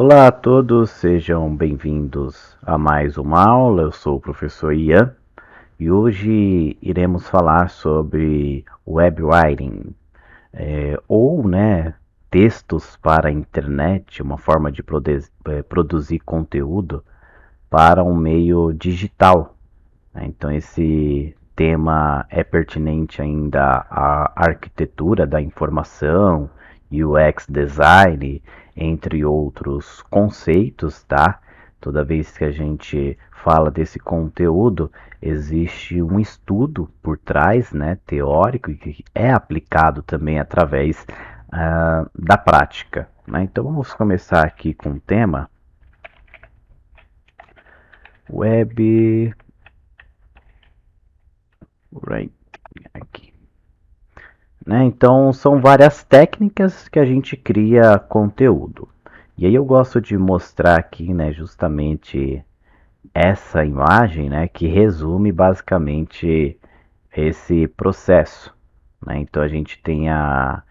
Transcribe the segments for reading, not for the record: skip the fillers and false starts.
Olá a todos, sejam bem-vindos a mais uma aula. Eu sou o professor Ian e hoje iremos falar sobre web writing, ou, textos para a internet, uma forma de produzir conteúdo para um meio digital, né? Então, esse tema é pertinente ainda à arquitetura da informação, UX design, entre outros conceitos, tá? Toda vez que a gente fala desse conteúdo, existe um estudo por trás, né, teórico, e que é aplicado também através da prática, né? Então vamos começar aqui com o tema web writing aqui. Né? Então, são várias técnicas que a gente cria conteúdo. E aí eu gosto de mostrar aqui, né, justamente essa imagem, né, que resume basicamente esse processo, né? Então a gente tem a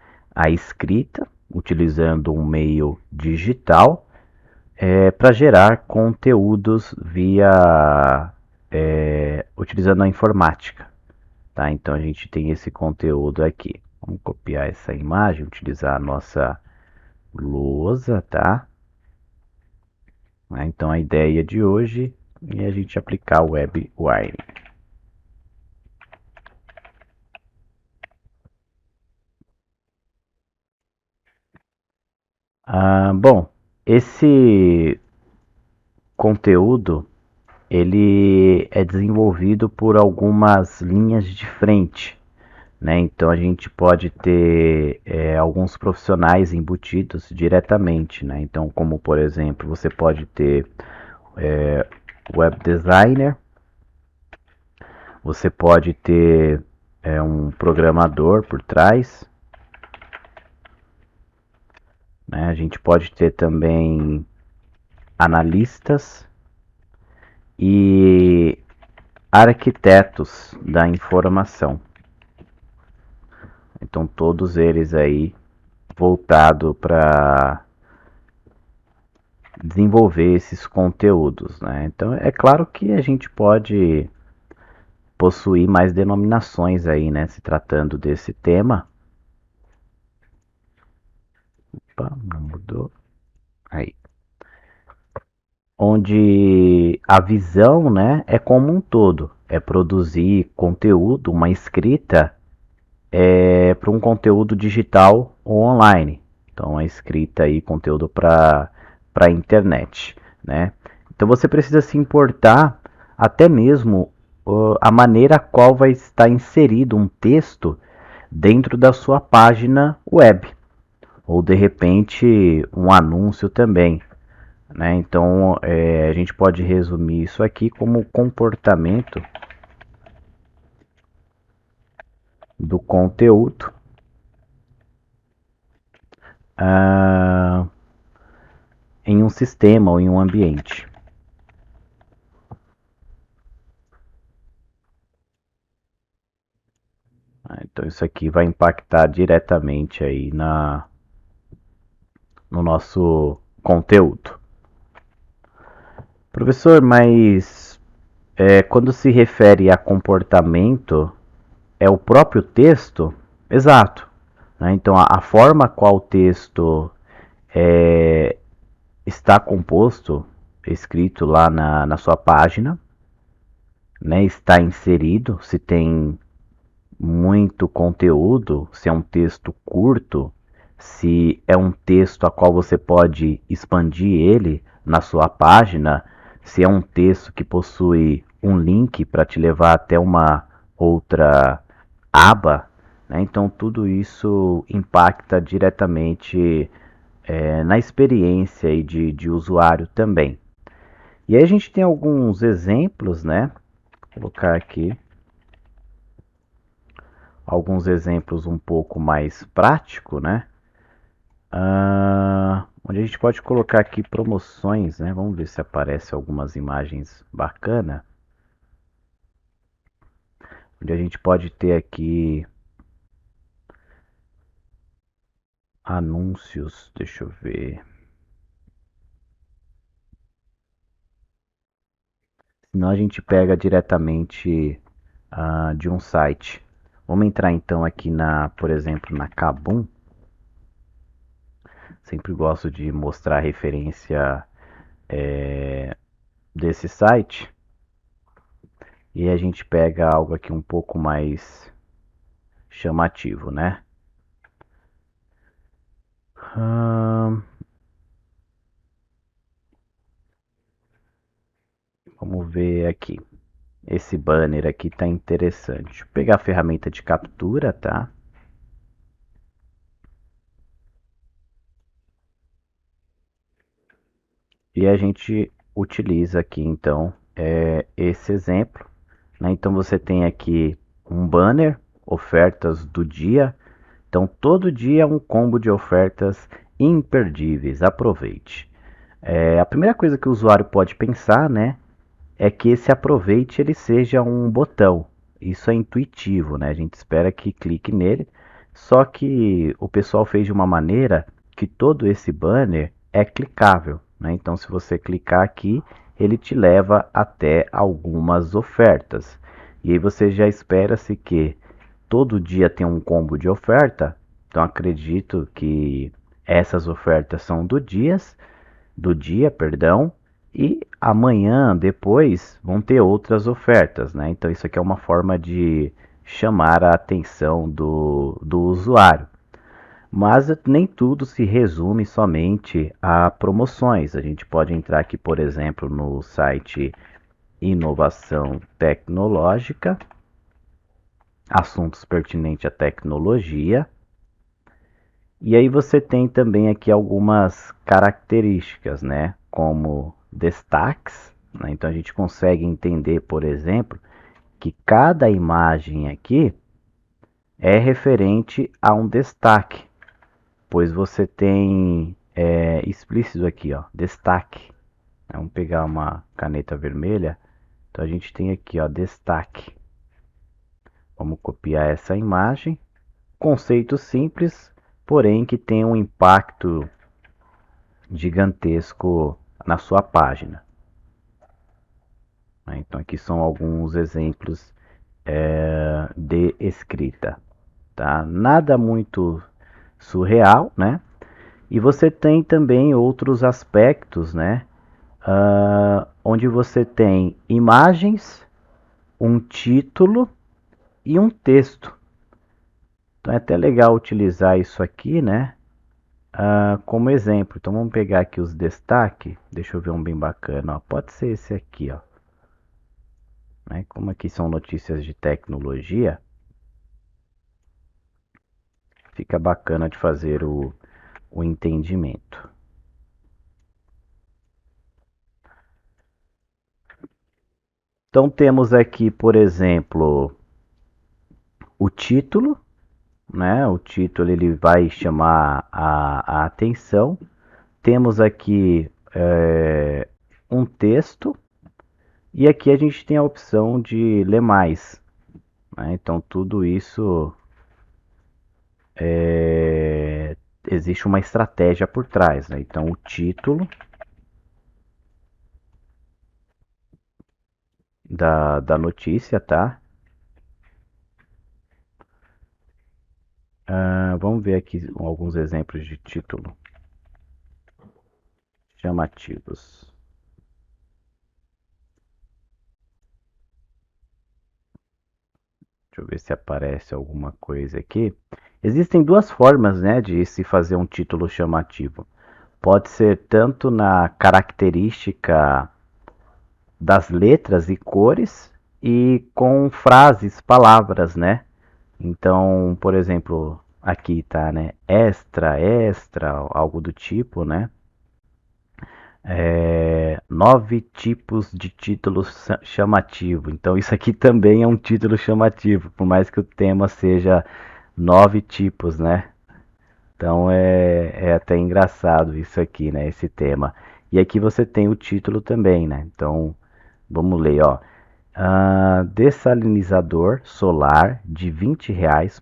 escrita utilizando um meio digital para gerar conteúdos via utilizando a informática. Tá? Então a gente tem esse conteúdo aqui. Vamos copiar essa imagem, utilizar a nossa lousa, tá? Então a ideia de hoje é a gente aplicar o WebWire. Bom, esse conteúdo ele é desenvolvido por algumas linhas de frente, né? Então a gente pode ter alguns profissionais embutidos diretamente, né? Então, como por exemplo, você pode ter web designer, você pode ter um programador por trás, né? A gente pode ter também analistas e arquitetos da informação. Então todos eles aí voltado para desenvolver esses conteúdos, né? Então é claro que a gente pode possuir mais denominações aí, né? Se tratando desse tema. Opa, não mudou. Aí. Onde a visão, né, é como um todo, é produzir conteúdo, uma escrita para um conteúdo digital ou online. Então, a escrita aí, conteúdo para a internet, né? Então, você precisa se importar até mesmo a maneira a qual vai estar inserido um texto dentro da sua página web, ou de repente um anúncio também, né? Então, a gente pode resumir isso aqui como o comportamento do conteúdo ah, em um sistema ou em um ambiente. Então, isso aqui vai impactar diretamente aí no nosso conteúdo. Professor, mas quando se refere a comportamento, é o próprio texto? Exato. Né? Então, a forma qual o texto é, está composto, escrito lá na sua página, né? Está inserido, se tem muito conteúdo, se é um texto curto, se é um texto a qual você pode expandir ele na sua página, se é um texto que possui um link para te levar até uma outra aba, né? Então tudo isso impacta diretamente na experiência aí de usuário também. E aí a gente tem alguns exemplos, né? Vou colocar aqui alguns exemplos um pouco mais prático, né? Onde a gente pode colocar aqui promoções, né? Vamos ver se aparece algumas imagens bacanas. Onde a gente pode ter aqui anúncios, deixa eu ver. Senão a gente pega diretamente de um site. Vamos entrar então aqui por exemplo, na Kabum. Sempre gosto de mostrar a referência desse site. E a gente pega algo aqui um pouco mais chamativo, né? Vamos ver aqui. Esse banner aqui tá interessante. Vou pegar a ferramenta de captura, tá? E a gente utiliza aqui então esse exemplo, né? Então você tem aqui um banner, ofertas do dia. Então todo dia é um combo de ofertas imperdíveis. Aproveite. A primeira coisa que o usuário pode pensar, né, é que esse aproveite ele seja um botão. Isso é intuitivo, né? A gente espera que clique nele. Só que o pessoal fez de uma maneira que todo esse banner é clicável, né? Então, se você clicar aqui, ele te leva até algumas ofertas. E aí você já espera-se que todo dia tem um combo de oferta. Então, acredito que essas ofertas são do dia, perdão, e amanhã, depois, vão ter outras ofertas, né? Então isso aqui é uma forma de chamar a atenção do usuário. Mas nem tudo se resume somente a promoções. A gente pode entrar aqui, por exemplo, no site Inovação Tecnológica, assuntos pertinentes à tecnologia. E aí você tem também aqui algumas características, né? Como destaques, né? Então a gente consegue entender, por exemplo, que cada imagem aqui é referente a um destaque, pois você tem explícito aqui, ó, destaque. Vamos pegar uma caneta vermelha. Então a gente tem aqui, ó, destaque. Vamos copiar essa imagem. Conceito simples, porém que tem um impacto gigantesco na sua página. Então aqui são alguns exemplos de escrita, tá? Nada muito surreal, né? E você tem também outros aspectos, né? Onde você tem imagens, um título e um texto. Então é até legal utilizar isso aqui, né? Como exemplo. Então vamos pegar aqui os destaques. Deixa eu ver um bem bacana. Ó. Pode ser esse aqui, ó. Né? Como aqui são notícias de tecnologia, fica bacana de fazer o entendimento. Então temos aqui, por exemplo, o título, né? O título ele vai chamar a atenção. Temos aqui um texto e aqui a gente tem a opção de ler mais, né? Então tudo isso existe uma estratégia por trás, né? Então o título da notícia, tá? Vamos ver aqui alguns exemplos de título chamativos. Deixa eu ver se aparece alguma coisa aqui. Existem duas formas, né, de se fazer um título chamativo. Pode ser tanto na característica das letras e cores e com frases, palavras, né? Então, por exemplo, aqui tá, né? Extra, extra, algo do tipo, né? 9 tipos de títulos chamativo. Então, isso aqui também é um título chamativo, por mais que o tema seja 9 tipos, né? Então é até engraçado isso aqui, né? Esse tema. E aqui você tem o título também, né? Então vamos ler, ó. Dessalinizador solar de R$ 20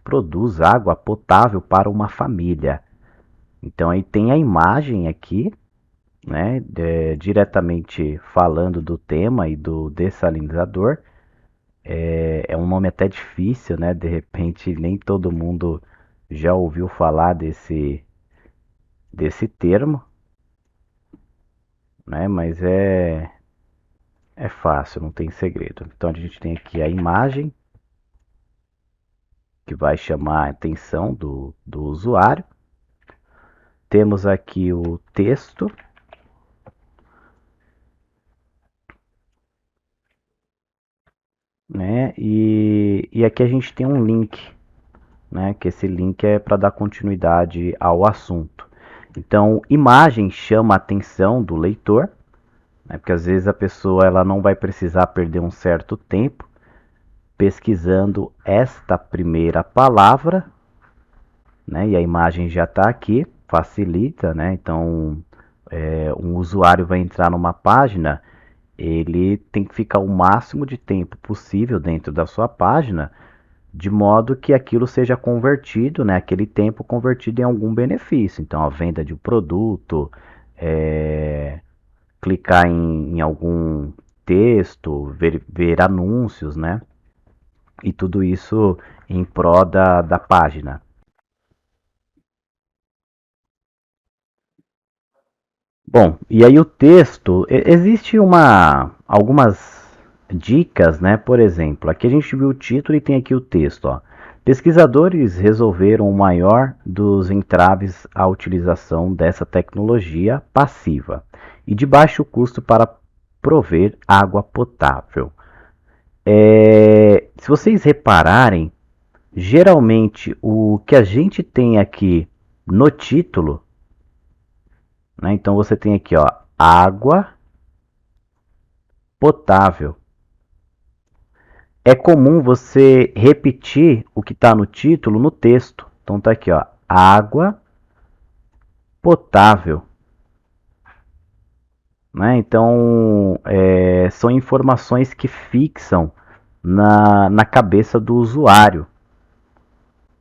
produz água potável para uma família. Então aí tem a imagem aqui né, diretamente falando do tema e do dessalinizador. É um nome até difícil, né? De repente nem todo mundo já ouviu falar desse termo, né? Mas é fácil, não tem segredo. Então a gente tem aqui a imagem que vai chamar a atenção do usuário. Temos aqui o texto, né? E aqui a gente tem um link, né? Que esse link é para dar continuidade ao assunto. Então, imagem chama a atenção do leitor, né? Porque às vezes a pessoa ela não vai precisar perder um certo tempo pesquisando esta primeira palavra, né? E a imagem já está aqui, facilita, né? Então, um usuário vai entrar numa página, ele tem que ficar o máximo de tempo possível dentro da sua página, de modo que aquilo seja convertido, né? Aquele tempo convertido em algum benefício. Então, a venda de um produto, é, clicar em algum texto, ver anúncios, né? E tudo isso em prol da página. Bom, e aí o texto, existe algumas dicas, né? Por exemplo, aqui a gente viu o título e tem aqui o texto, ó. Pesquisadores resolveram o maior dos entraves à utilização dessa tecnologia passiva e de baixo custo para prover água potável. Se vocês repararem, geralmente o que a gente tem aqui no título, né? Então você tem aqui, ó, água potável. É comum você repetir o que está no título no texto. Então tá aqui, ó, água potável, né? Então são informações que fixam na cabeça do usuário,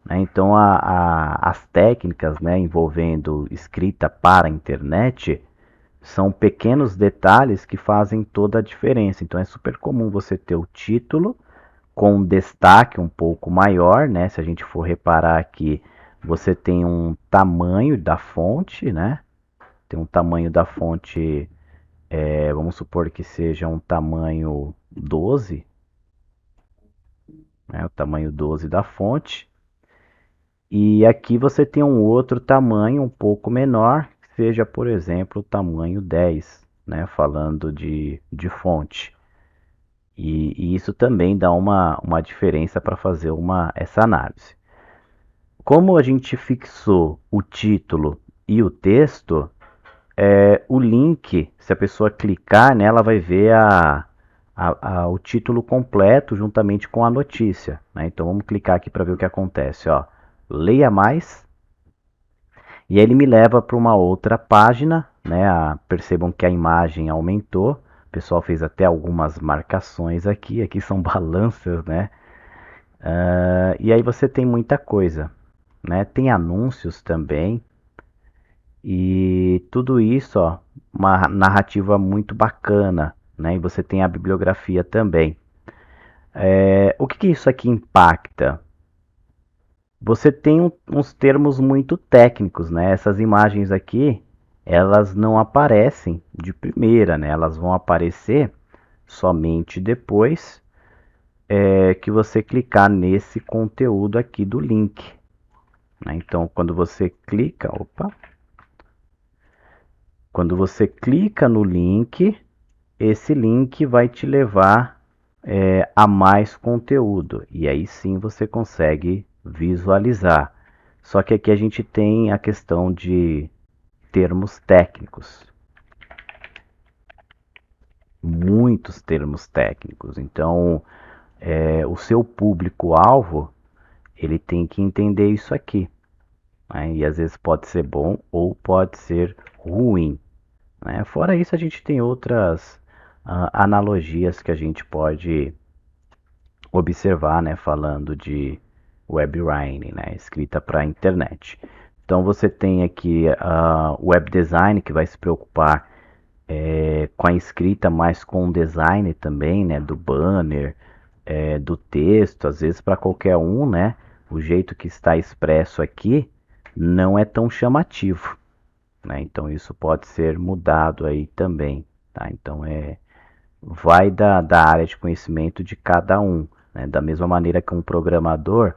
né? Então as técnicas, né, envolvendo escrita para a internet são pequenos detalhes que fazem toda a diferença. Então é super comum você ter o título com um destaque um pouco maior, né? Se a gente for reparar aqui, você tem um tamanho da fonte, né? Tem um tamanho da fonte, vamos supor que seja um tamanho 12, né? O tamanho 12 da fonte. E aqui você tem um outro tamanho um pouco menor, que seja, por exemplo, o tamanho 10, né? Falando de fonte. E isso também dá uma diferença para fazer essa análise. Como a gente fixou o título e o texto, o link, se a pessoa clicar, né, ela vai ver o título completo juntamente com a notícia, né? Então vamos clicar aqui para ver o que acontece. Ó. Leia mais, e aí ele me leva para uma outra página, né? Percebam que a imagem aumentou. O pessoal fez até algumas marcações aqui. Aqui são balanças, né? E aí você tem muita coisa, né? Tem anúncios também. E tudo isso, ó, uma narrativa muito bacana, né? E você tem a bibliografia também. O que isso aqui impacta? Você tem uns termos muito técnicos, né? Essas imagens aqui, elas não aparecem de primeira, né? Elas vão aparecer somente depois que você clicar nesse conteúdo aqui do link, né? Então, quando você clica no link, esse link vai te levar a mais conteúdo e aí sim você consegue visualizar. Só que aqui a gente tem a questão de termos técnicos, muitos termos técnicos. Então, o seu público-alvo ele tem que entender isso aqui, né? E às vezes pode ser bom ou pode ser ruim, né? Fora isso, a gente tem outras analogias que a gente pode observar, né, falando de webwriting, né, escrita para a internet. Então você tem aqui o web design que vai se preocupar com a escrita, mas com o design também, né, do banner, do texto, às vezes para qualquer um, né, o jeito que está expresso aqui não é tão chamativo, né, então isso pode ser mudado aí também, tá? Então vai da área de conhecimento de cada um, né? Da mesma maneira que um programador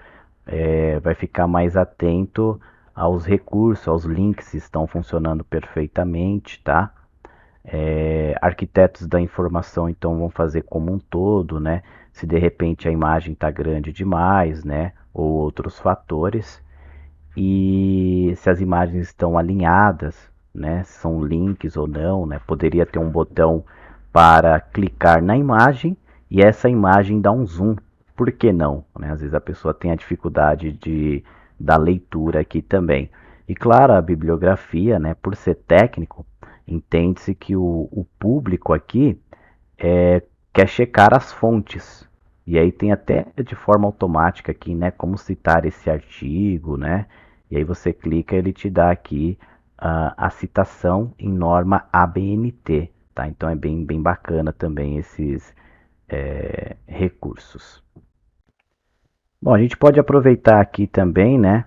vai ficar mais atento aos recursos, aos links se estão funcionando perfeitamente, tá? Arquitetos da informação então vão fazer como um todo, né? Se de repente a imagem está grande demais, né? Ou outros fatores. E se as imagens estão alinhadas, né? Se são links ou não, né? Poderia ter um botão para clicar na imagem e essa imagem dá um zoom. Por que não? Né? Às vezes a pessoa tem a dificuldade da leitura aqui também. E claro, a bibliografia, né? Por ser técnico, entende-se que o público aqui quer checar as fontes. E aí tem até de forma automática aqui, né, como citar esse artigo, né? E aí você clica, ele te dá aqui a citação em norma ABNT, tá? Então é bem bacana também esses recursos. Bom, a gente pode aproveitar aqui também, né,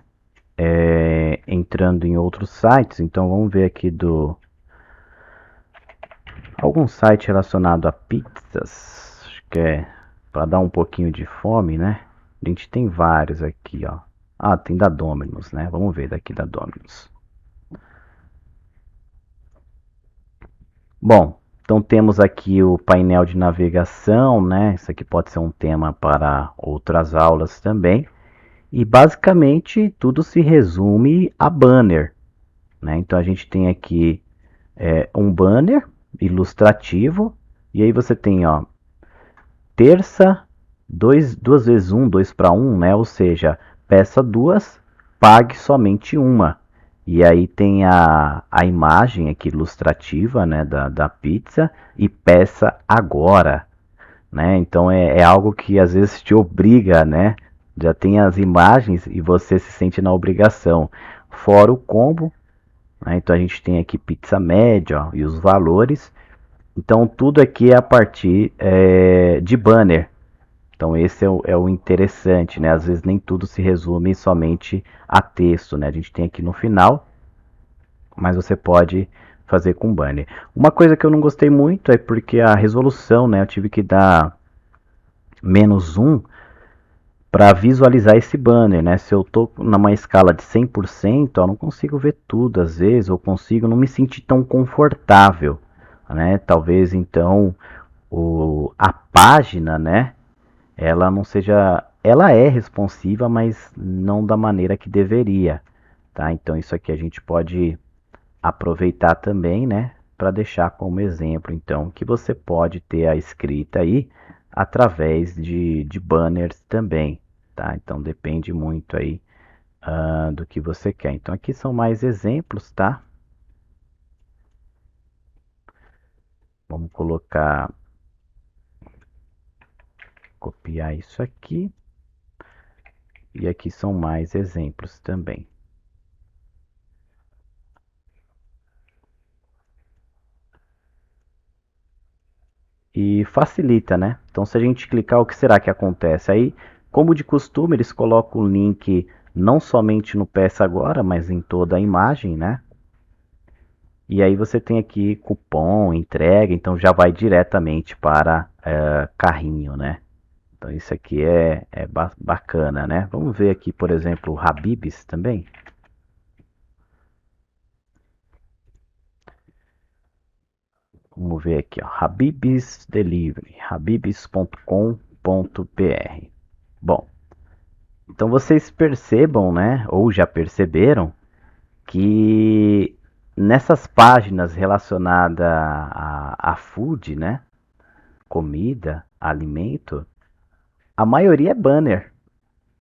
entrando em outros sites. Então vamos ver aqui do algum site relacionado a pizzas, acho que é para dar um pouquinho de fome, né? A gente tem vários aqui, ó. Ah, tem da Domino's, né? Vamos ver daqui da Domino's. Bom, então temos aqui o painel de navegação, né? Isso aqui pode ser um tema para outras aulas também. E basicamente tudo se resume a banner, né? Então a gente tem aqui um banner ilustrativo e aí você tem, ó, terça, duas vezes um, 2 para um, né? Ou seja, peça duas, pague somente uma. E aí tem a imagem aqui ilustrativa, né, da pizza e peça agora, né? Então é algo que às vezes te obriga, né? Já tem as imagens e você se sente na obrigação. Fora o combo, né? Então a gente tem aqui pizza média, ó, e os valores. Então tudo aqui é a partir de banner. Então esse é o interessante, né? Às vezes nem tudo se resume somente a texto, né? A gente tem aqui no final, mas você pode fazer com banner. Uma coisa que eu não gostei muito é porque a resolução, né? Eu tive que dar -1 para visualizar esse banner, né? Se eu tô numa escala de 100%, eu não consigo ver tudo às vezes, eu consigo não me sentir tão confortável, né? Talvez então a página, né? Ela não seja, ela é responsiva, mas não da maneira que deveria, tá? Então isso aqui a gente pode aproveitar também, né, para deixar como exemplo, então, que você pode ter a escrita aí através de banners também, tá? Então depende muito aí do que você quer. Então aqui são mais exemplos, tá? Vamos colocar, copiar isso aqui e aqui são mais exemplos também. E facilita, né? Então, se a gente clicar, o que será que acontece? Aí, como de costume, eles colocam o link não somente no Peça Agora, mas em toda a imagem, né? E aí você tem aqui cupom, entrega, então já vai diretamente para carrinho, né? Então isso aqui é bacana, né? Vamos ver aqui, por exemplo, o Habib's também. Vamos ver aqui, ó, Habib's Delivery, habib's.com.br. Bom, então vocês percebam, né, ou já perceberam, que nessas páginas relacionadas a food, né, comida, alimento, a maioria é banner,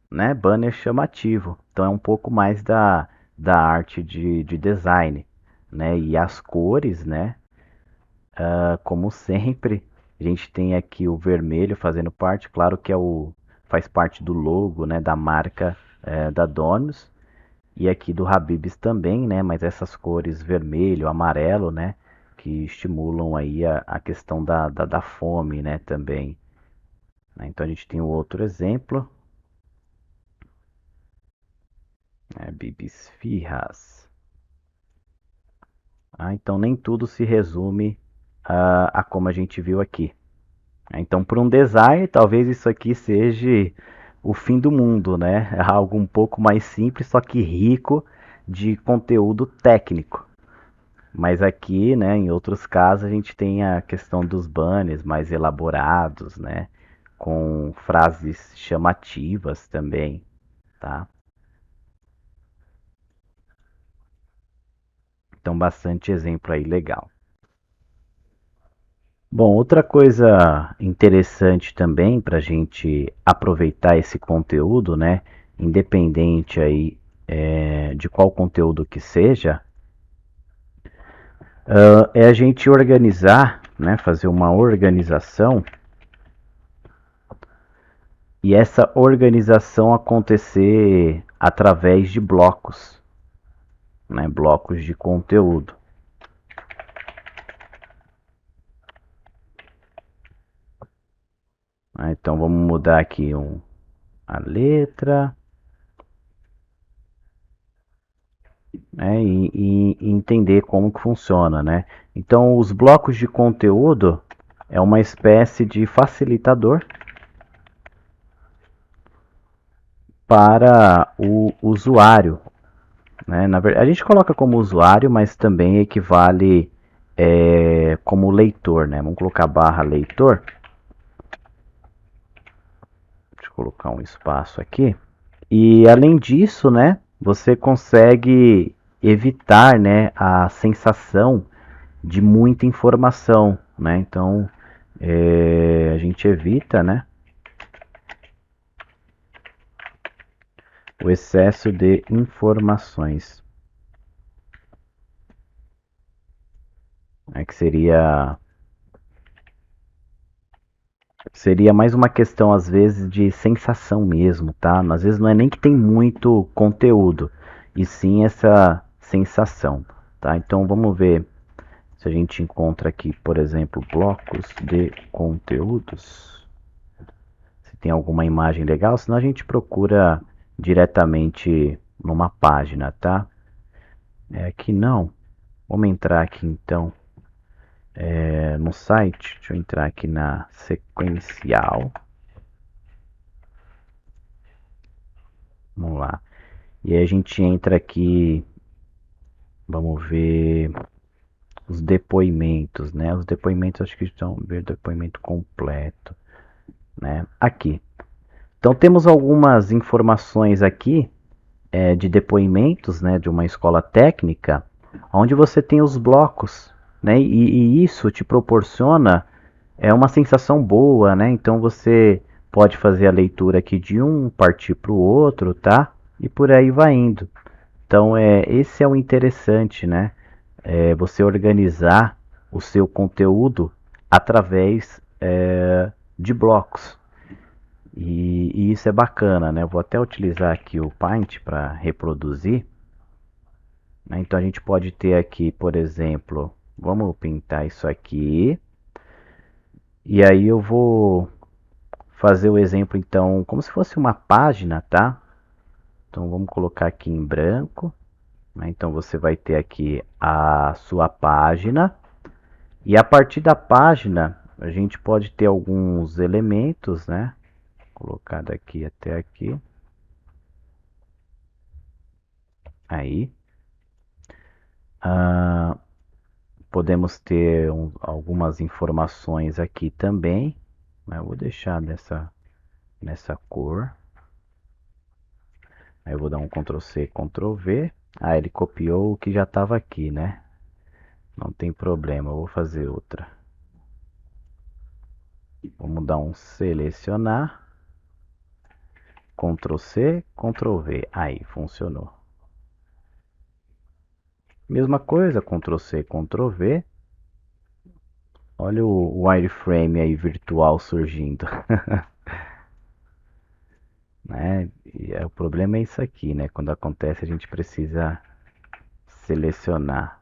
né, banner chamativo. Então é um pouco mais da arte de design, né, e as cores, né, como sempre, a gente tem aqui o vermelho fazendo parte, claro que faz parte do logo, né, da marca da Domino's. E aqui do Habib's também, né? Mas essas cores vermelho, amarelo, né? que estimulam aí a questão da fome, né, também. Então a gente tem o outro exemplo, né, bibisfirras. Então nem tudo se resume a como a gente viu aqui. Então, para um design, talvez isso aqui seja o fim do mundo, né? É algo um pouco mais simples, só que rico de conteúdo técnico. Mas aqui, né, em outros casos, a gente tem a questão dos banners mais elaborados, né? Com frases chamativas também, tá? Então, bastante exemplo aí legal. Bom, outra coisa interessante também para a gente aproveitar esse conteúdo, né? Independente aí de qual conteúdo que seja, é a gente organizar, né? Fazer uma organização e essa organização acontecer através de blocos, né? Blocos de conteúdo. Então vamos mudar aqui a letra. Né, e entender como que funciona, né? Então, os blocos de conteúdo é uma espécie de facilitador para o usuário, né? Na verdade, a gente coloca como usuário, mas também equivale como leitor, né? Vamos colocar barra leitor. Deixa eu colocar um espaço aqui. E além disso, né? Você consegue evitar, né, a sensação de muita informação, né? Então a gente evita, né, o excesso de informações, né, que seria mais uma questão às vezes de sensação mesmo, tá? Às vezes não é nem que tem muito conteúdo, e sim essa sensação, tá? Então vamos ver se a gente encontra aqui, por exemplo, blocos de conteúdos. Se tem alguma imagem legal, senão a gente procura diretamente numa página, tá? Aqui não. Vamos entrar aqui então no site. Deixa eu entrar aqui na sequencial. Vamos lá. E aí a gente entra aqui, vamos ver os depoimentos, né? Os depoimentos acho que estão ver depoimento completo, né? Aqui. Então temos algumas informações aqui de depoimentos, né, de uma escola técnica, onde você tem os blocos, né, e isso te proporciona uma sensação boa, né? Então você pode fazer a leitura aqui de um, partir para o outro, tá? E por aí vai indo. Então esse é o interessante, né? Você organizar o seu conteúdo através de blocos. E isso é bacana, né? Eu vou até utilizar aqui o Paint para reproduzir. Né? Então a gente pode ter aqui, por exemplo, vamos pintar isso aqui. E aí eu vou fazer o exemplo então como se fosse uma página, tá? Então vamos colocar aqui em branco. Né? Então você vai ter aqui a sua página. E a partir da página a gente pode ter alguns elementos, né? Vou colocar daqui até aqui. Aí. Ah, podemos ter algumas informações aqui também. Né? Eu vou deixar nessa cor. Aí eu vou dar um Ctrl C, Ctrl V. Ele copiou o que já estava aqui, né? Não tem problema, eu vou fazer outra. Vamos dar um selecionar. Ctrl C, Ctrl V. Aí, funcionou. Mesma coisa, Ctrl C, Ctrl V. Olha o wireframe aí virtual surgindo. Né? O problema é isso aqui, né? Quando acontece a gente precisa selecionar.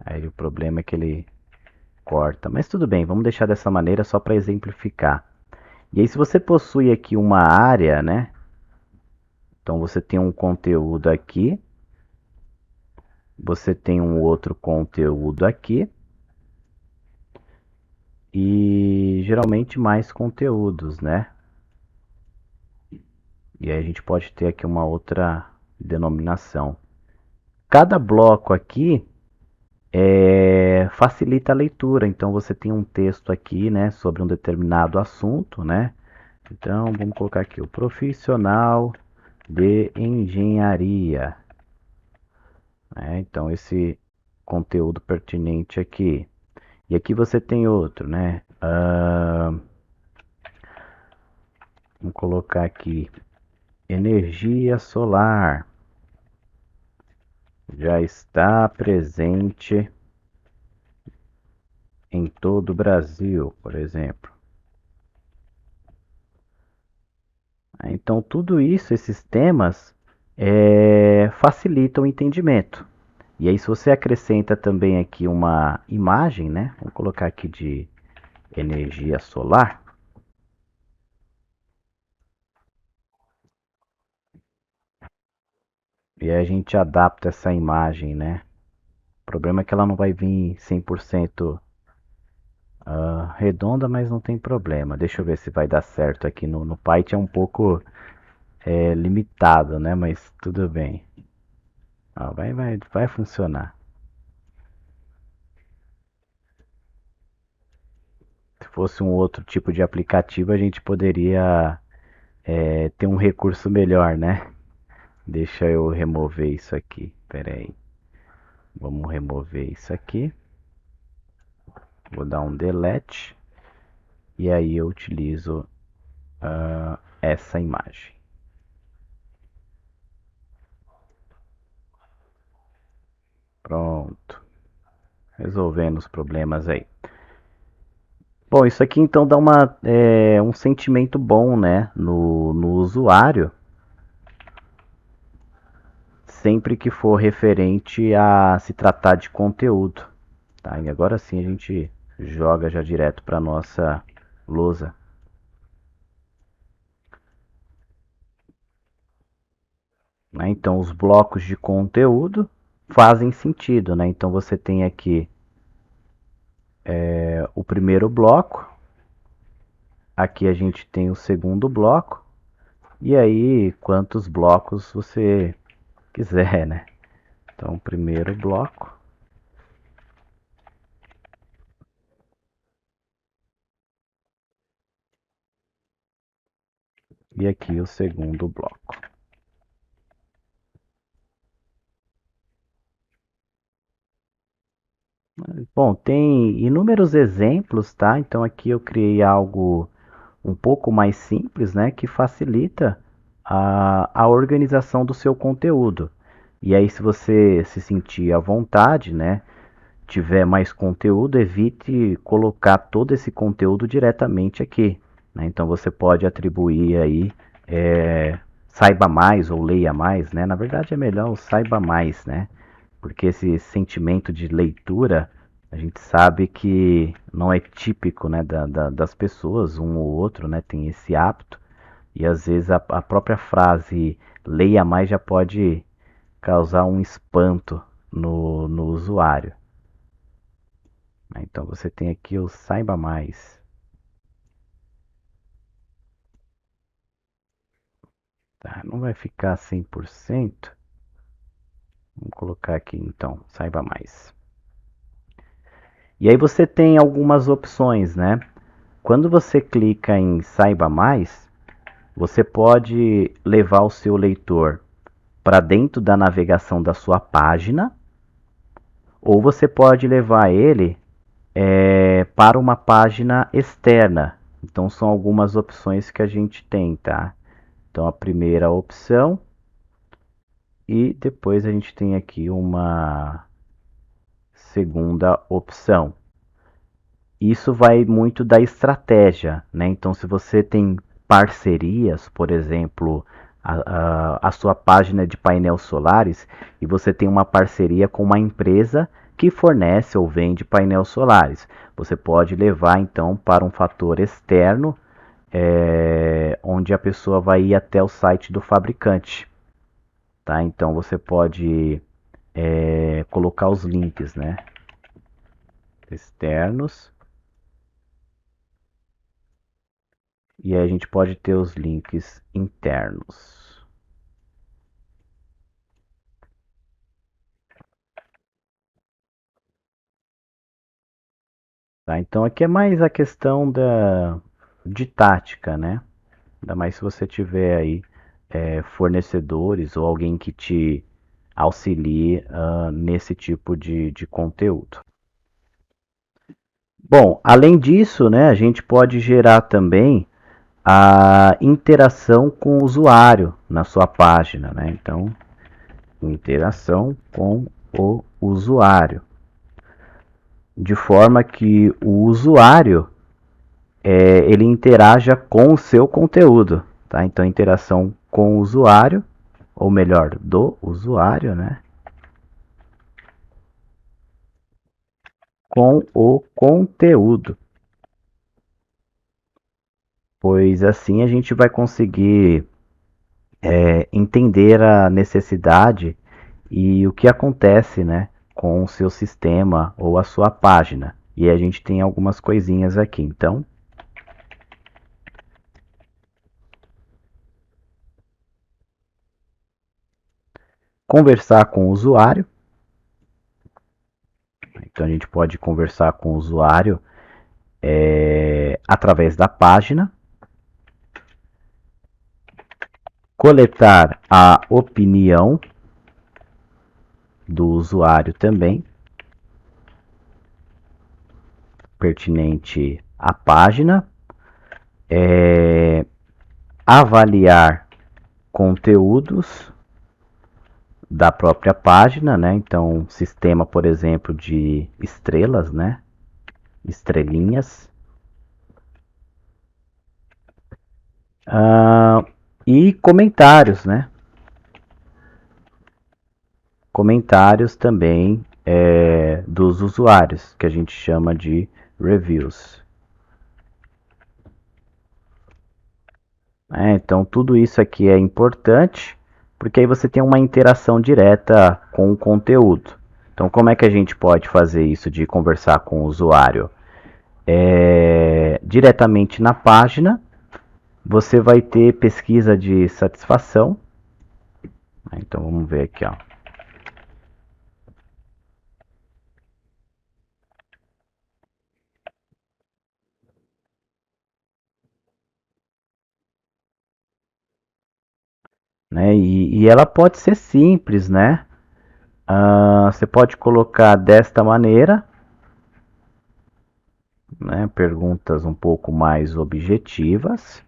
Aí o problema é que ele corta. Mas tudo bem, vamos deixar dessa maneira só para exemplificar. E aí, se você possui aqui uma área, né? Então você tem um conteúdo aqui, você tem um outro conteúdo aqui e geralmente mais conteúdos, né? E aí a gente pode ter aqui uma outra denominação. Cada bloco aqui facilita a leitura. Então você tem um texto aqui, né, sobre um determinado assunto, né? Então vamos colocar aqui o profissional de engenharia, né? Então esse conteúdo pertinente aqui. E aqui você tem outro, né? Vamos colocar aqui energia solar. Já está presente em todo o Brasil, por exemplo. Então, tudo isso, esses temas, facilitam o entendimento. E aí, se você acrescenta também aqui uma imagem, né? Vamos colocar aqui de energia solar. E aí a gente adapta essa imagem, né? O problema é que ela não vai vir 100% redonda, mas não tem problema. Deixa eu ver se vai dar certo aqui no Python. É um pouco limitado, né? Mas tudo bem. Vai funcionar. Se fosse um outro tipo de aplicativo, a gente poderia ter um recurso melhor, né? Deixa eu remover isso aqui. Pera aí. Vamos remover isso aqui. Vou dar um delete. E aí eu utilizo essa imagem. Pronto. Resolvendo os problemas aí. Bom, isso aqui então dá um sentimento bom, né, no usuário, sempre que for referente a se tratar de conteúdo. Tá? E agora sim a gente joga já direto para nossa lousa. Né? Então, os blocos de conteúdo fazem sentido. Né? Então, você tem aqui o primeiro bloco, aqui a gente tem o segundo bloco, e aí quantos blocos você quiser, né? Então, primeiro bloco. E aqui o segundo bloco. Bom, tem inúmeros exemplos, tá? Então aqui eu criei algo um pouco mais simples, né? Que facilita a organização do seu conteúdo. E aí, se você se sentir à vontade, né? Tiver mais conteúdo, evite colocar todo esse conteúdo diretamente aqui, né? Então você pode atribuir aí saiba mais ou leia mais, né? Na verdade é melhor o saiba mais, né? Porque esse sentimento de leitura a gente sabe que não é típico, né, das pessoas, um ou outro, né, tem esse hábito e às vezes a própria frase leia mais já pode causar um espanto no usuário. Então você tem aqui o saiba mais. Tá, não vai ficar 100%. Vamos colocar aqui então, saiba mais. E aí você tem algumas opções, né? Quando você clica em saiba mais, você pode levar o seu leitor para dentro da navegação da sua página, ou você pode levar ele para uma página externa. Então são algumas opções que a gente tem, tá? Então a primeira opção e depois a gente tem aqui uma segunda opção. Isso vai muito da estratégia, né? Então, se você tem parcerias, por exemplo, a sua página de painéis solares e você tem uma parceria com uma empresa que fornece ou vende painéis solares. Você pode levar então para um fator externo, onde a pessoa vai ir até o site do fabricante. Tá? Então você pode colocar os links, né? Externos. E aí a gente pode ter os links internos. Tá? Então aqui é mais a questão de tática, né? Ainda mais se você tiver aí fornecedores ou alguém que te auxilie nesse tipo de conteúdo. Bom, além disso, né, a gente pode gerar também a interação com o usuário na sua página, né? Então, interação com o usuário, de forma que o usuário ele interaja com o seu conteúdo, tá? Então, interação com o usuário, ou melhor, do usuário, né? Com o conteúdo, pois assim a gente vai conseguir entender a necessidade e o que acontece, né, com o seu sistema ou a sua página. E a gente tem algumas coisinhas aqui. Então, conversar com o usuário. Então, a gente pode conversar com o usuário através da página. Coletar a opinião do usuário também, pertinente à página. Avaliar conteúdos da própria página, né? Então, sistema, por exemplo, de estrelas, né? Estrelinhas. E comentários, né? Comentários também dos usuários, que a gente chama de reviews. Então, tudo isso aqui é importante, porque aí você tem uma interação direta com o conteúdo. Então, como é que a gente pode fazer isso de conversar com o usuário? Diretamente na página, você vai ter pesquisa de satisfação. Então, vamos ver aqui, ó. Né? E ela pode ser simples, né? Você pode colocar desta maneira, né? Perguntas um pouco mais objetivas.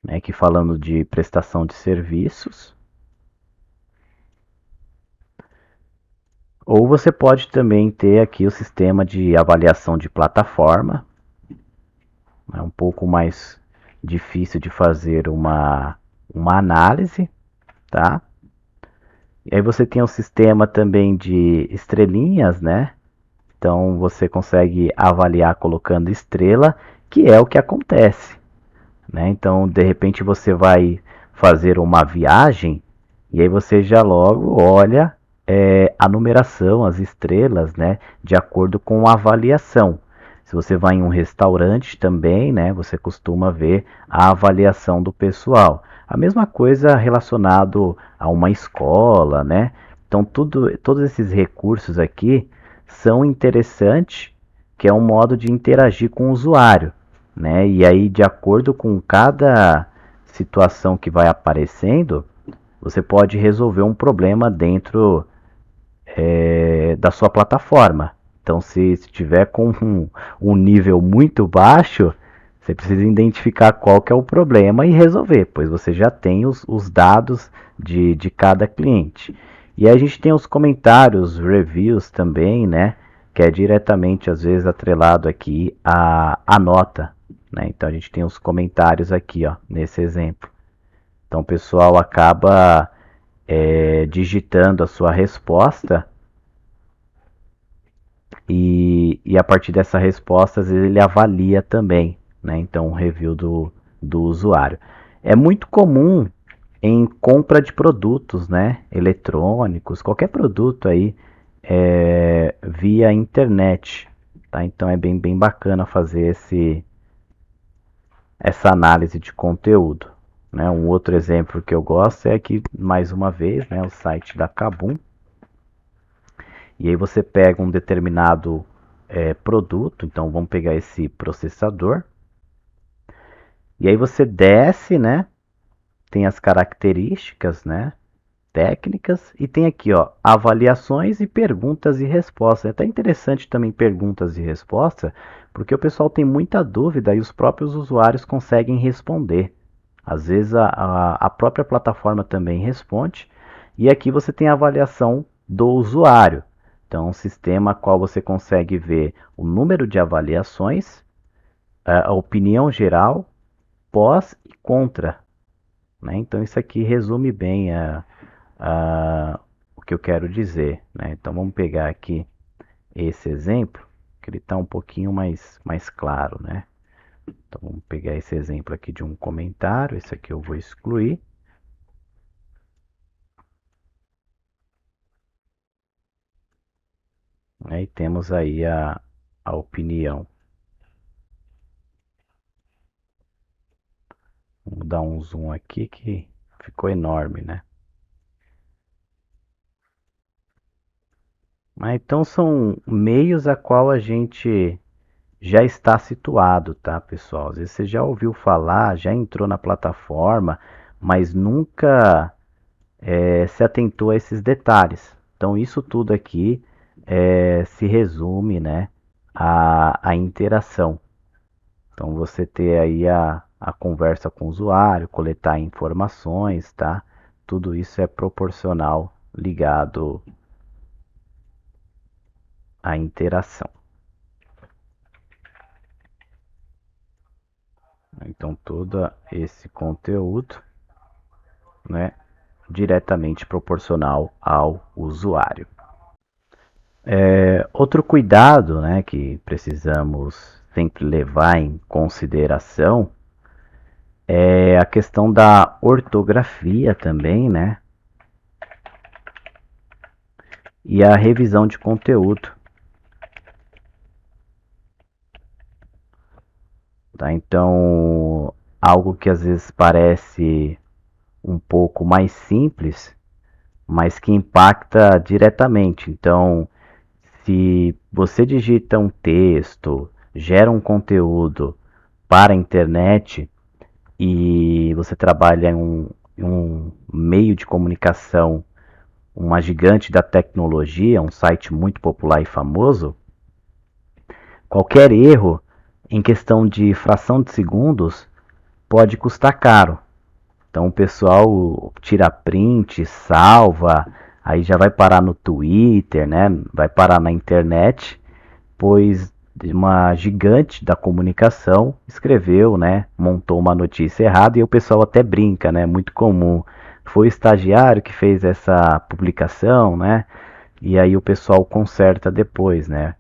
Né? Que falando de prestação de serviços. Ou você pode também ter aqui o sistema de avaliação de plataforma. É um pouco mais difícil de fazer uma análise, tá? E aí você tem o sistema também de estrelinhas, né? Então você consegue avaliar colocando estrela, que é o que acontece, né? Então de repente você vai fazer uma viagem e aí você já logo olha a numeração, as estrelas, né? De acordo com a avaliação. Se você vai em um restaurante também, né? Você costuma ver a avaliação do pessoal. A mesma coisa relacionado a uma escola, né? Então todos esses recursos aqui são interessantes, que é um modo de interagir com o usuário, né? E aí, de acordo com cada situação que vai aparecendo, você pode resolver um problema dentro da sua plataforma. Então, se estiver com um nível muito baixo, você precisa identificar qual que é o problema e resolver, pois você já tem os dados de cada cliente. E aí a gente tem os comentários, reviews também, né? Que é diretamente, às vezes, atrelado aqui a nota. Né? Então a gente tem os comentários aqui, ó, nesse exemplo. Então o pessoal acaba digitando a sua resposta e a partir dessa resposta, às vezes ele avalia também, né? Então, o review do usuário. É muito comum em compra de produtos, né? Eletrônicos, qualquer produto aí via internet, tá? Então, é bem bacana fazer essa análise de conteúdo. Né? Um outro exemplo que eu gosto é aqui, mais uma vez, né, o site da Kabum. E aí você pega um determinado produto, então vamos pegar esse processador, e aí você desce, né? Tem as características, né? Técnicas, e tem aqui, ó, avaliações e perguntas e respostas. É até interessante também perguntas e respostas, porque o pessoal tem muita dúvida e os próprios usuários conseguem responder. Às vezes a própria plataforma também responde, e aqui você tem a avaliação do usuário. Então, um sistema qual você consegue ver o número de avaliações, a opinião geral, pós e contra. Né? Então, isso aqui resume bem o que eu quero dizer. Né? Então, vamos pegar aqui esse exemplo, que ele está um pouquinho mais claro. Né? Então, vamos pegar esse exemplo aqui de um comentário. Esse aqui eu vou excluir. Né? E temos aí a opinião. Vamos dar um zoom aqui que ficou enorme, né? Então são meios a qual a gente já está situado, tá, pessoal? Às vezes você já ouviu falar, já entrou na plataforma, mas nunca se atentou a esses detalhes. Então isso tudo aqui se resume, né, à interação. Então você ter aí a conversa com o usuário, coletar informações, tá? Tudo isso é proporcional ligado à interação. Então todo esse conteúdo, né, diretamente proporcional ao usuário. Outro cuidado, né, que precisamos sempre levar em consideração é a questão da ortografia também, né? E a revisão de conteúdo. Tá? Então, algo que às vezes parece um pouco mais simples, mas que impacta diretamente. Então, se você digita um texto, gera um conteúdo para a internet e você trabalha em um meio de comunicação, uma gigante da tecnologia, um site muito popular e famoso, qualquer erro em questão de fração de segundos pode custar caro. Então o pessoal tira print, salva, aí já vai parar no Twitter, né? Vai parar na internet, pois uma gigante da comunicação escreveu, né? Montou uma notícia errada e o pessoal até brinca, né? Muito comum. Foi o estagiário que fez essa publicação, né? E aí o pessoal conserta depois, né?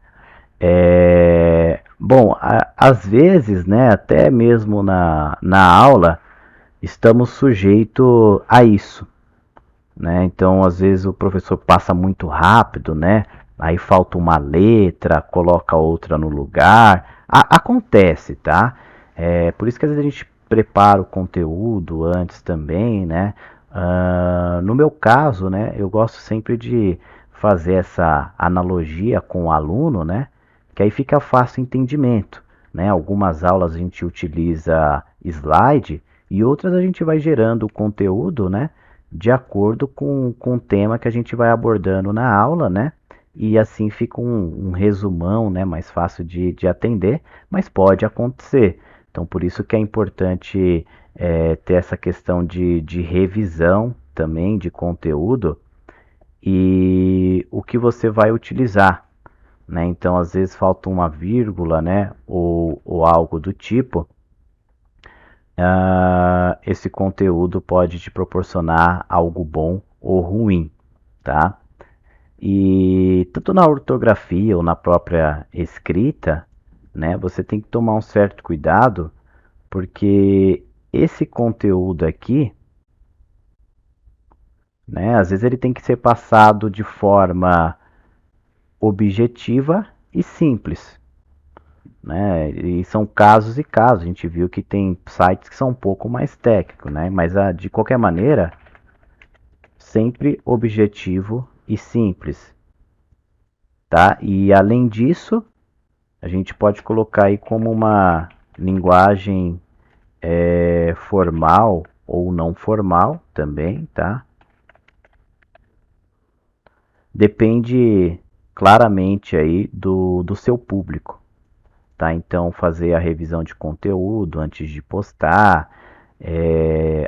Bom, às vezes, né? Até mesmo na aula estamos sujeitos a isso, né? Então, às vezes o professor passa muito rápido, né? Aí falta uma letra, coloca outra no lugar. Acontece, tá? Por isso que às vezes a gente prepara o conteúdo antes também, né? No meu caso, né? Eu gosto sempre de fazer essa analogia com o aluno, né? Que aí fica fácil o entendimento, né? Algumas aulas a gente utiliza slide e outras a gente vai gerando o conteúdo, né? De acordo com o tema que a gente vai abordando na aula, né? E assim fica um resumão, né? Mais fácil de atender, mas pode acontecer. Então, por isso que é importante ter essa questão de revisão também de conteúdo e o que você vai utilizar, né? Então, às vezes falta uma vírgula, né? Ou algo do tipo. esse conteúdo pode te proporcionar algo bom ou ruim, tá? E tanto na ortografia ou na própria escrita, né, você tem que tomar um certo cuidado, porque esse conteúdo aqui, né, às vezes ele tem que ser passado de forma objetiva e simples, né? E são casos e casos. A gente viu que tem sites que são um pouco mais técnicos, né? Mas de qualquer maneira, sempre objetivo e simples, tá? E além disso, a gente pode colocar aí como uma linguagem formal ou não formal também, tá? Depende claramente aí do seu público, tá? Então fazer a revisão de conteúdo antes de postar,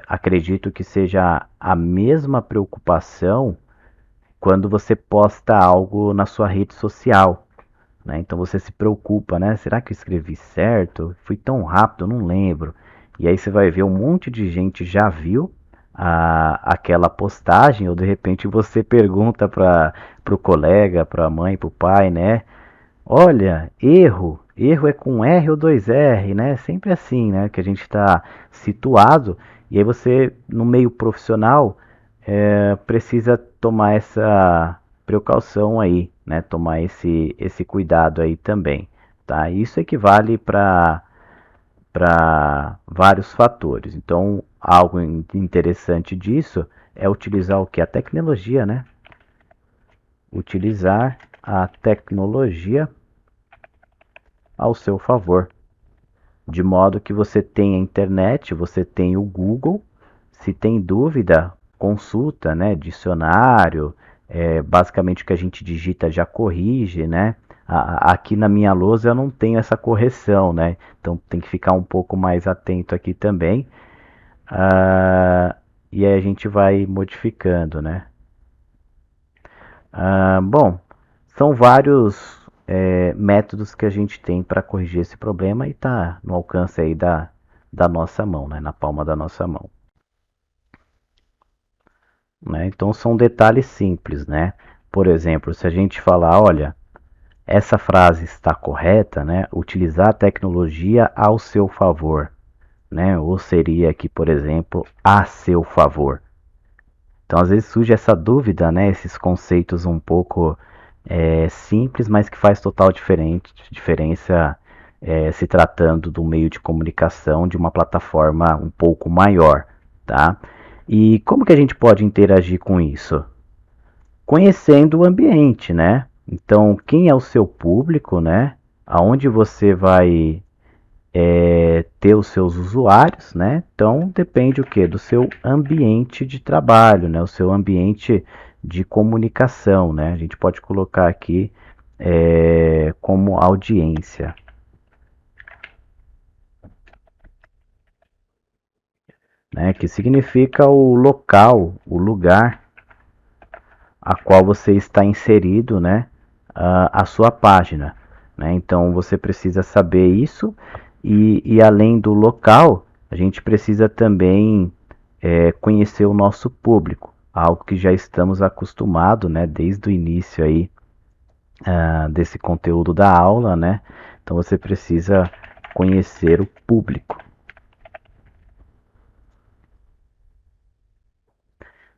acredito que seja a mesma preocupação quando você posta algo na sua rede social, né? Então você se preocupa, né? Será que eu escrevi certo? Fui tão rápido, eu não lembro. E aí você vai ver um monte de gente já viu aquela postagem, ou de repente você pergunta para o colega, para a mãe, para o pai, né? Olha, erro é com R ou dois R, né? Sempre assim, né? Que a gente está situado. E aí você, no meio profissional, precisa tomar essa precaução aí, né? Tomar esse cuidado aí também, tá? Isso equivale para vários fatores. Então, algo interessante disso é utilizar o que? A tecnologia, né? Utilizar a tecnologia ao seu favor, de modo que você tenha internet, você tem o Google. Se tem dúvida, consulta, né? Dicionário, basicamente o que a gente digita já corrige, né? Aqui na minha lousa eu não tenho essa correção, né? Então tem que ficar um pouco mais atento aqui também. Ah, e aí a gente vai modificando, né? Bom, são vários métodos que a gente tem para corrigir esse problema e está no alcance aí da nossa mão, né? Na palma da nossa mão. Né? Então são detalhes simples, né? Por exemplo, se a gente falar, olha, essa frase está correta, né? Utilizar a tecnologia ao seu favor, né? Ou seria aqui, por exemplo, a seu favor. Então, às vezes surge essa dúvida, né? Esses conceitos um pouco simples, mas que faz total diferença se tratando do meio de comunicação de uma plataforma um pouco maior, tá? E como que a gente pode interagir com isso? Conhecendo o ambiente, né? Então, quem é o seu público, né? Aonde você vai ter os seus usuários, né? Então, depende o que? Do seu ambiente de trabalho, né? O seu ambiente de comunicação, né? A gente pode colocar aqui como audiência, né? Que significa o local, o lugar a qual você está inserido, né? A sua página, né? Então você precisa saber isso e além do local, a gente precisa também conhecer o nosso público, algo que já estamos acostumados, né? Desde o início aí desse conteúdo da aula, né? Então você precisa conhecer o público.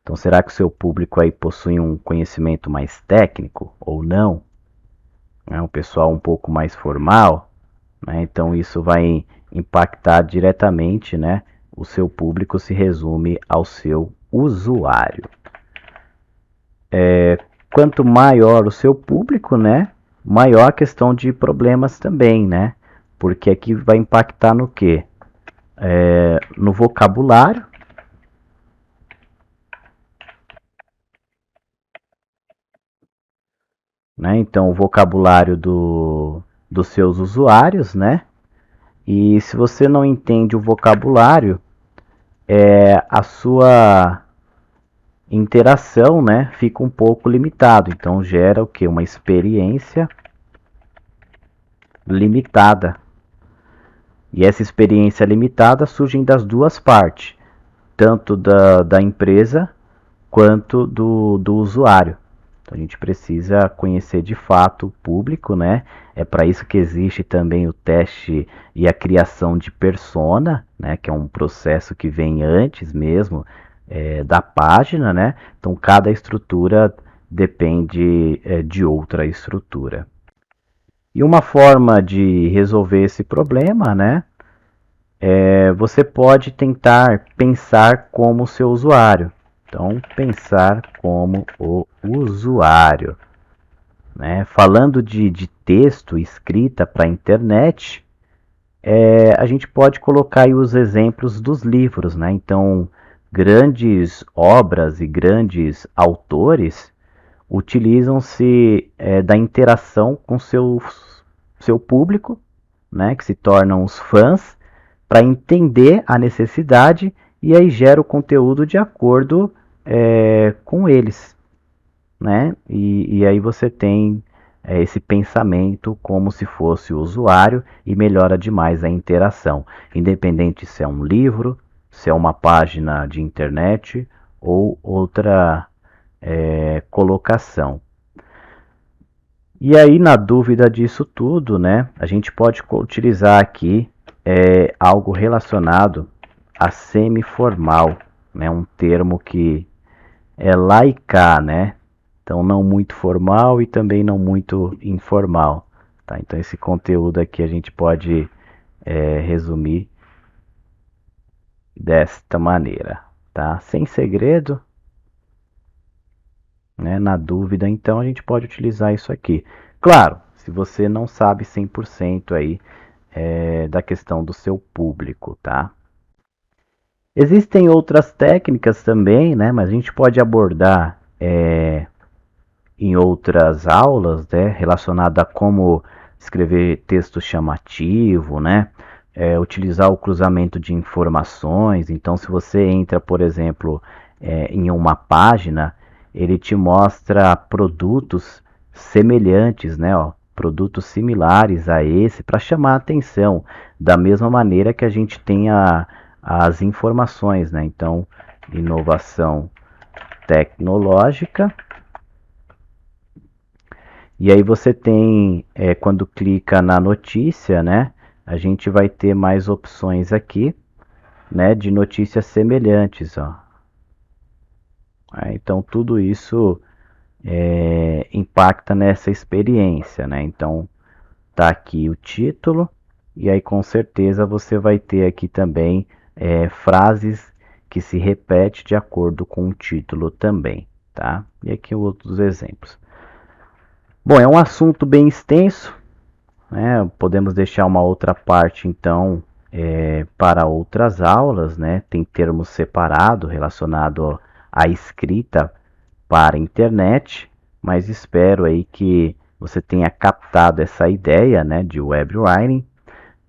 Então será que o seu público aí possui um conhecimento mais técnico ou não? É um pessoal um pouco mais formal, né? Então isso vai impactar diretamente, né? O seu público se resume ao seu usuário. Quanto maior o seu público, né? Maior a questão de problemas também, né? Porque aqui vai impactar no que? No vocabulário, né? Então o vocabulário dos seus usuários, né? E se você não entende o vocabulário, a sua interação, né, fica um pouco limitado. Então gera o que? Uma experiência limitada. E essa experiência limitada surge das duas partes, tanto da empresa quanto do usuário. Então a gente precisa conhecer de fato o público, né? É para isso que existe também o teste e a criação de persona, né? Que é um processo que vem antes mesmo da página, né? Então cada estrutura depende de outra estrutura. E uma forma de resolver esse problema, né? Você pode tentar pensar como o seu usuário. Então, pensar como o usuário. Né? Falando de texto, escrita para a internet, a gente pode colocar aí os exemplos dos livros. Né? Então, grandes obras e grandes autores utilizam-se da interação com seu público, né? Que se tornam os fãs, para entender a necessidade e aí gera o conteúdo de acordo com eles, né? E aí você tem esse pensamento como se fosse o usuário e melhora demais a interação, independente se é um livro, se é uma página de internet ou outra colocação. E aí, na dúvida disso tudo, né, a gente pode utilizar aqui algo relacionado a semiformal, né, um termo que é lá e cá, né? Então, não muito formal e também não muito informal. Tá? Então, esse conteúdo aqui a gente pode resumir desta maneira, tá? Sem segredo, né? Na dúvida, então, a gente pode utilizar isso aqui. Claro, se você não sabe 100% aí da questão do seu público, tá? Existem outras técnicas também, né? Mas a gente pode abordar em outras aulas, né? Relacionada a como escrever texto chamativo, né? Utilizar o cruzamento de informações. Então, se você entra, por exemplo, em uma página, ele te mostra produtos semelhantes, né? Ó, produtos similares a esse para chamar a atenção, da mesma maneira que a gente tem as informações, né? Então, inovação tecnológica. E aí você tem, quando clica na notícia, né? A gente vai ter mais opções aqui, né? De notícias semelhantes, ó. Então tudo isso impacta nessa experiência, né? Então tá aqui o título e aí com certeza você vai ter aqui também frases que se repetem de acordo com o título também, tá? E aqui outros exemplos. Bom, é um assunto bem extenso, né? Podemos deixar uma outra parte então para outras aulas, né? Tem termos separados relacionado à escrita para a internet, mas espero aí que você tenha captado essa ideia, né, de web writing,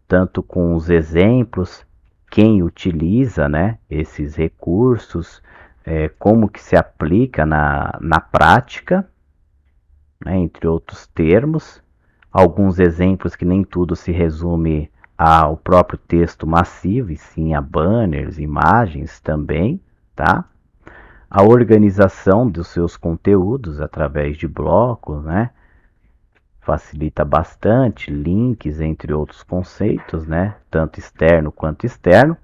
tanto com os exemplos, quem utiliza, né, esses recursos, como que se aplica na prática, né, entre outros termos, alguns exemplos que nem tudo se resume ao próprio texto massivo, e sim a banners, imagens também, tá? A organização dos seus conteúdos através de blocos, né? Facilita bastante, links, entre outros conceitos, né? Tanto externo quanto externo.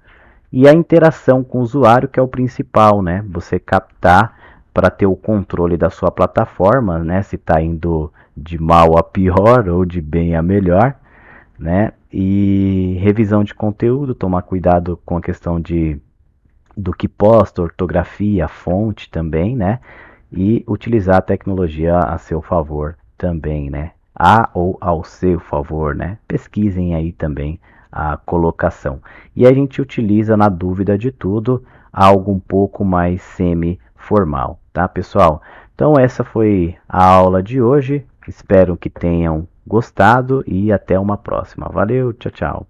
E a interação com o usuário, que é o principal, né? Você captar para ter o controle da sua plataforma, né? Se está indo de mal a pior ou de bem a melhor, né? E revisão de conteúdo, tomar cuidado com a questão do que posta, ortografia, fonte também, né? E utilizar a tecnologia a seu favor também, né? A ou ao seu favor, né? Pesquisem aí também a colocação. E a gente utiliza, na dúvida de tudo, algo um pouco mais semi-formal, tá, pessoal? Então essa foi a aula de hoje. Espero que tenham gostado e até uma próxima. Valeu, tchau, tchau.